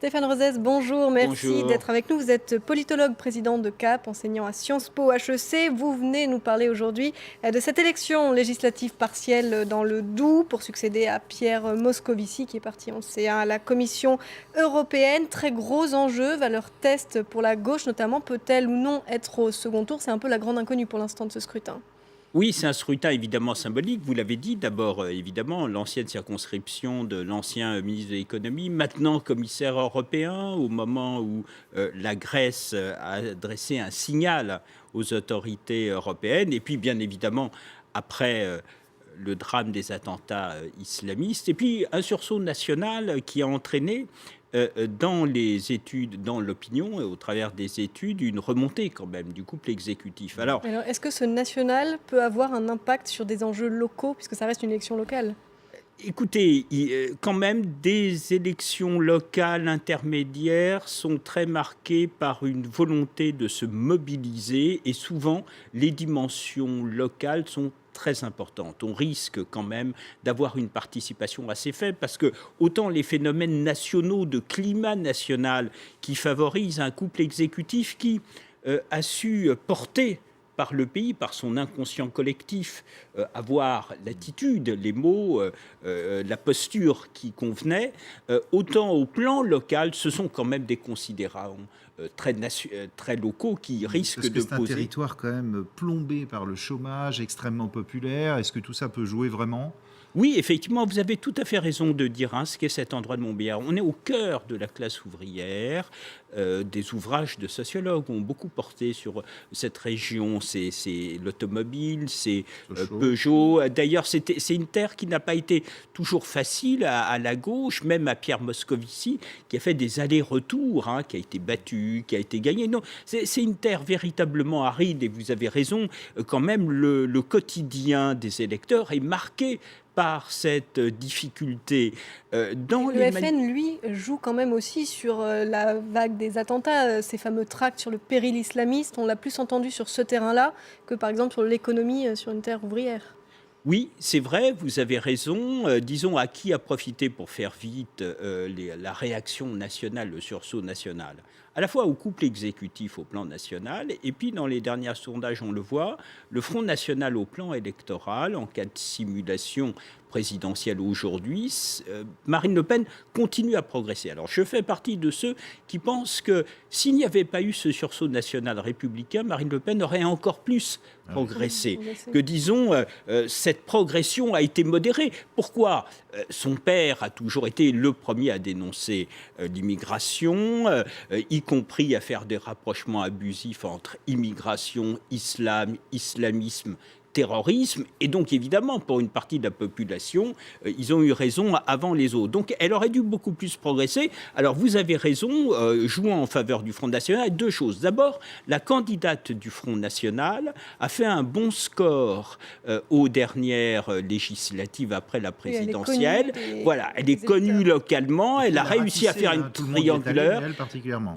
Stéphane Rozès, bonjour, merci d'être avec nous. Vous êtes politologue, président de CAP, enseignant à Sciences Po HEC. Vous venez nous parler aujourd'hui de cette élection législative partielle dans le Doubs pour succéder à Pierre Moscovici qui est parti, on le sait, à la Commission européenne. Très gros enjeu, valeur test pour la gauche notamment. Peut-elle ou non être au second tour? C'est un peu la grande inconnue pour l'instant de ce scrutin. Oui, c'est un scrutin évidemment symbolique, vous l'avez dit. D'abord, évidemment, l'ancienne circonscription de l'ancien ministre de l'économie, maintenant commissaire européen, au moment où la Grèce a adressé un signal aux autorités européennes. Et puis, bien évidemment, après le drame des attentats islamistes. Et puis, un sursaut national qui a entraîné dans les études, dans l'opinion et au travers des études, une remontée quand même du couple exécutif. Alors est-ce que ce national peut avoir un impact sur des enjeux locaux, puisque ça reste une élection locale? Écoutez, quand même, des élections locales intermédiaires sont très marquées par une volonté de se mobiliser et souvent les dimensions locales sont très importante. On risque quand même d'avoir une participation assez faible parce que autant les phénomènes nationaux de climat national qui favorisent un couple exécutif qui a su porter par le pays, par son inconscient collectif, avoir l'attitude, les mots, la posture qui convenait, autant au plan local, ce sont quand même des considérants très locaux qui risquent de poser. C'est un territoire quand même plombé par le chômage, extrêmement populaire. Est-ce que tout ça peut jouer vraiment ? Oui, effectivement, vous avez tout à fait raison de dire ce qu'est cet endroit de Montbéliard. On est au cœur de la classe ouvrière. Des ouvrages de sociologues ont beaucoup porté sur cette région. C'est l'automobile, c'est Peugeot. D'ailleurs, c'est une terre qui n'a pas été toujours facile à la gauche, même à Pierre Moscovici, qui a fait des allers-retours, qui a été battu, qui a été gagné. Non, c'est une terre véritablement aride. Et vous avez raison, quand même, le quotidien des électeurs est marqué par cette difficulté. Le FN, lui, joue quand même aussi sur la vague des attentats, ces fameux tracts sur le péril islamiste. On l'a plus entendu sur ce terrain-là que, par exemple, sur l'économie sur une terre ouvrière. Oui, c'est vrai, vous avez raison. Disons, à qui a profité pour faire vite la réaction nationale, le sursaut national, à la fois au couple exécutif au plan national, et puis dans les derniers sondages, on le voit, le Front national au plan électoral, en cas de simulation présidentielle aujourd'hui, Marine Le Pen continue à progresser. Alors je fais partie de ceux qui pensent que s'il n'y avait pas eu ce sursaut national républicain, Marine Le Pen aurait encore plus progressé. Que disons, cette progression a été modérée. Pourquoi ? Son père a toujours été le premier à dénoncer l'immigration, y compris à faire des rapprochements abusifs entre immigration, islam, islamisme, terrorisme, et donc évidemment pour une partie de la population, ils ont eu raison avant les autres. Donc elle aurait dû beaucoup plus progresser. Alors vous avez raison, jouant en faveur du Front National, deux choses. D'abord, la candidate du Front National a fait un bon score aux dernières législatives après la présidentielle. Elle est connue localement, elle a réussi à faire une triangulaire.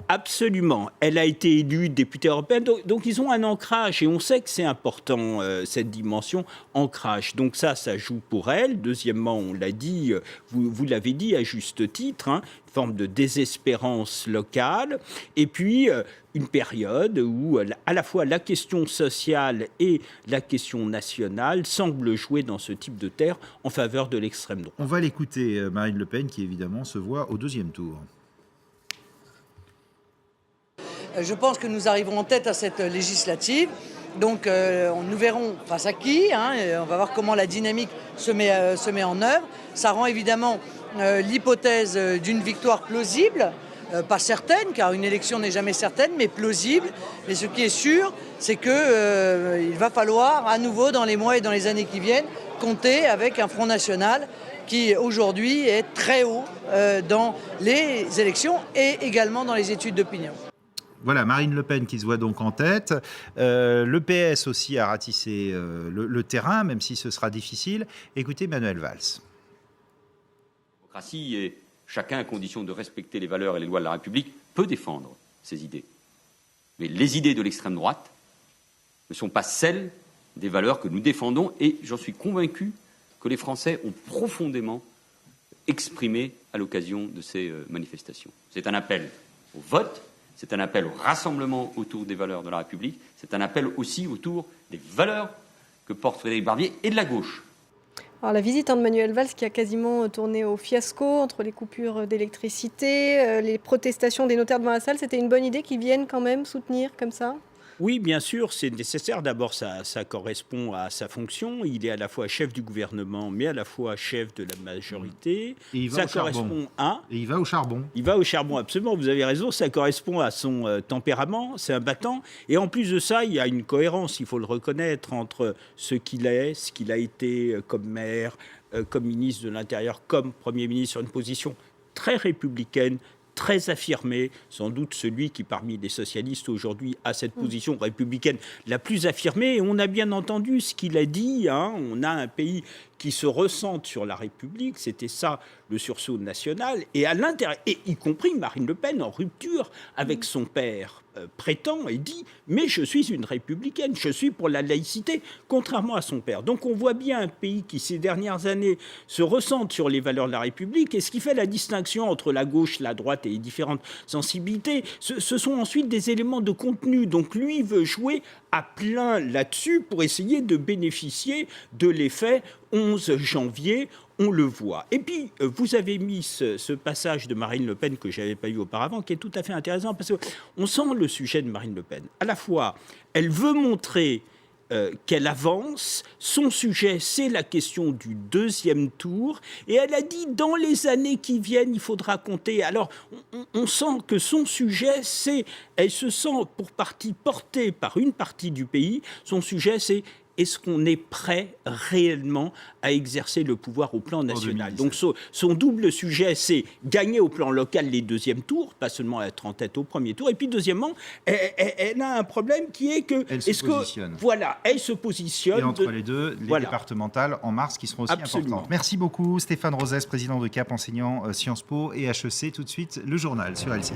Absolument. Elle a été élue députée européenne, donc ils ont un ancrage, et on sait que c'est important, cette dimension ancrage. Donc ça joue pour elle. Deuxièmement, on l'a dit, vous l'avez dit à juste titre, une forme de désespérance locale. Et puis, une période où à la fois la question sociale et la question nationale semblent jouer dans ce type de terre en faveur de l'extrême droite. On va l'écouter, Marine Le Pen, qui évidemment se voit au deuxième tour. Je pense que nous arriverons en tête à cette législative. Donc nous verrons face à qui, on va voir comment la dynamique se met en œuvre. Ça rend évidemment l'hypothèse d'une victoire plausible, pas certaine, car une élection n'est jamais certaine, mais plausible. Mais ce qui est sûr, c'est qu'il va falloir à nouveau, dans les mois et dans les années qui viennent, compter avec un Front National qui aujourd'hui est très haut dans les élections et également dans les études d'opinion. Voilà, Marine Le Pen qui se voit donc en tête. Le PS aussi a ratissé le terrain, même si ce sera difficile. Écoutez Manuel Valls. La démocratie, et chacun, à condition de respecter les valeurs et les lois de la République, peut défendre ses idées. Mais les idées de l'extrême droite ne sont pas celles des valeurs que nous défendons, et j'en suis convaincu que les Français ont profondément exprimé à l'occasion de ces manifestations. C'est un appel au vote, c'est un appel au rassemblement autour des valeurs de la République, c'est un appel aussi autour des valeurs que porte Frédéric Barbier et de la gauche. Alors, la visite de Manuel Valls qui a quasiment tourné au fiasco entre les coupures d'électricité, les protestations des notaires devant la salle, c'était une bonne idée qu'ils viennent quand même soutenir comme ça ? Oui, bien sûr, c'est nécessaire. D'abord, ça correspond à sa fonction. Il est à la fois chef du gouvernement, mais à la fois chef de la majorité. Et il va ça correspond à... Et il va au charbon. Il va au charbon, absolument. Vous avez raison. Ça correspond à son tempérament. C'est un battant. Et en plus de ça, il y a une cohérence, il faut le reconnaître, entre ce qu'il est, ce qu'il a été comme maire, comme ministre de l'Intérieur, comme Premier ministre, sur une position très républicaine, très affirmé, sans doute celui qui, parmi les socialistes aujourd'hui, a cette position républicaine la plus affirmée. Et on a bien entendu ce qu'il a dit. On a un pays qui se ressentent sur la République, c'était ça le sursaut national, et à l'intérieur, et y compris Marine Le Pen en rupture avec son père, prétend et dit « mais je suis une républicaine, je suis pour la laïcité », contrairement à son père. Donc on voit bien un pays qui, ces dernières années, se ressente sur les valeurs de la République, et ce qui fait la distinction entre la gauche, la droite et les différentes sensibilités, ce sont ensuite des éléments de contenu. Donc lui veut jouer à plein là-dessus pour essayer de bénéficier de l'effet 11 janvier, on le voit. Et puis, vous avez mis ce passage de Marine Le Pen que je n'avais pas eu auparavant, qui est tout à fait intéressant, parce qu'on sent le sujet de Marine Le Pen. À la fois, elle veut montrer qu'elle avance. Son sujet, c'est la question du deuxième tour. Et elle a dit, dans les années qui viennent, il faudra compter. Alors, on sent que son sujet, c'est... Elle se sent, pour partie, portée par une partie du pays. Son sujet, c'est... Est-ce qu'on est prêt réellement à exercer le pouvoir au plan national ? Donc son double sujet, c'est gagner au plan local les deuxièmes tours, pas seulement être en tête au premier tour. Et puis deuxièmement, elle a un problème qui est que... Elle se positionne. Voilà, elle se positionne. Et entre les deux, les départementales en mars qui seront aussi importantes. Merci beaucoup Stéphane Rosès, président de CAP, enseignant Sciences Po et HEC. Tout de suite, le journal sur LCI.